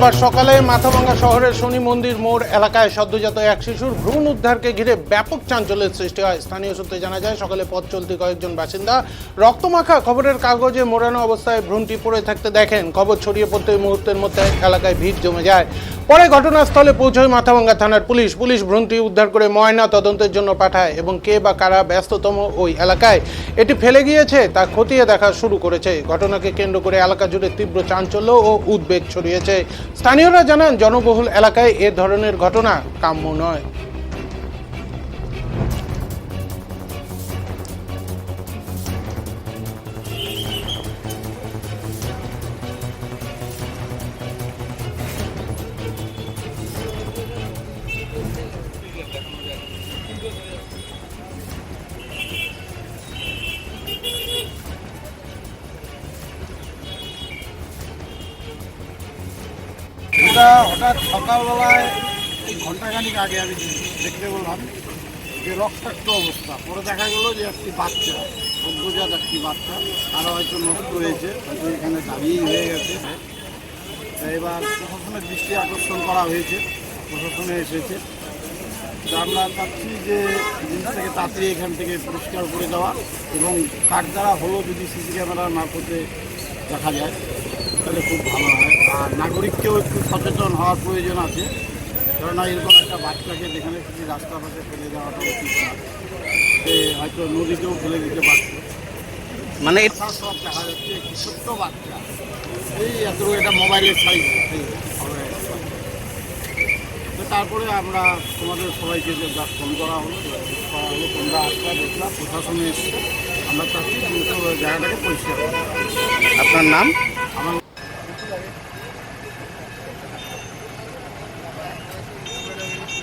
শুক্রবার সকালে মাথাভাঙ্গা শহরের শনি মন্দির মোড় এলাকায় সদ্যজাত এক শিশুর ভ্রূণ উদ্ধারকে ঘিরে ব্যাপক চাঞ্চল্যের সৃষ্টি হয়। স্থানীয় সূত্রে জানা যায়, সকালে পথ চলতি কয়েকজন বাসিন্দা রক্তমাখা খবরের কাগজে মোড়ানো অবস্থায় ভ্রূণটি পড়ে থাকতে দেখেন। খবর ছড়িয়ে পড়তে মুহূর্তের মধ্যে এলাকায় ভিড় জমে যায়। পরে ঘটনাস্থলে পৌঁছয় মাথাভাঙ্গা থানার পুলিশ। ভ্রূণটি উদ্ধার করে ময়না তদন্তের জন্য পাঠায় এবং কে বা কারা ব্যস্ততম ওই এলাকায় এটি ফেলে গিয়েছে তা খতিয়ে দেখা শুরু করেছে। ঘটনাকে কেন্দ্র করে এলাকা জুড়ে তীব্র চাঞ্চল্য ও উদ্বেগ ছড়িয়েছে। স্থানীয়রা জানান, জনবহুল এলাকায় এ ধরনের ঘটনা কাম্য নয়। এটা হঠাৎ সকালবেলায় ঘন্টাখানিক আগে আমি দেখতে বললাম যে রক্তাক্ত অবস্থা। পরে দেখা গেল যে একটি বাচ্চা, সদ্যজাত একটি বাচ্চা, আরও হয়তো নষ্ট হয়েছে, হয়তো এখানে দাঁড়িয়েই হয়ে গেছে। এবার প্রশাসনের দৃষ্টি আকর্ষণ করা হয়েছে, প্রশাসনে এসেছে। আমরা চাচ্ছি যে জিনিসটাকে তাড়াতাড়ি এখান থেকে পরিষ্কার করে দেওয়া, এবং কার দ্বারা হলো যদি সিসি ক্যামেরার মারফতে দেখা যায় তাহলে খুব ভালো হয়। আর নাগরিককেও একটু সচেতন হওয়ার প্রয়োজন আছে, কেননা এরকম একটা বাচ্চাকে যেখানে কিছু রাস্তা পাশে ফেলে দেওয়াটা উচিত না। সে হয়তো নদীতেও ফেলে দিতে পারছে। মানে সব দেখা যাচ্ছে একটি ছোট্ট বাচ্চা, এই এতটুকু একটা মোবাইলের সাইজ। তো তারপরে আমরা তোমাদের সবাইকে যে ফোন করা হলো, তোমরা আসলা, দেখলাম, প্রশাসনে এসে আমরা চাচ্ছি জায়গাটাকে পরিষ্কার করা। আপনার নাম?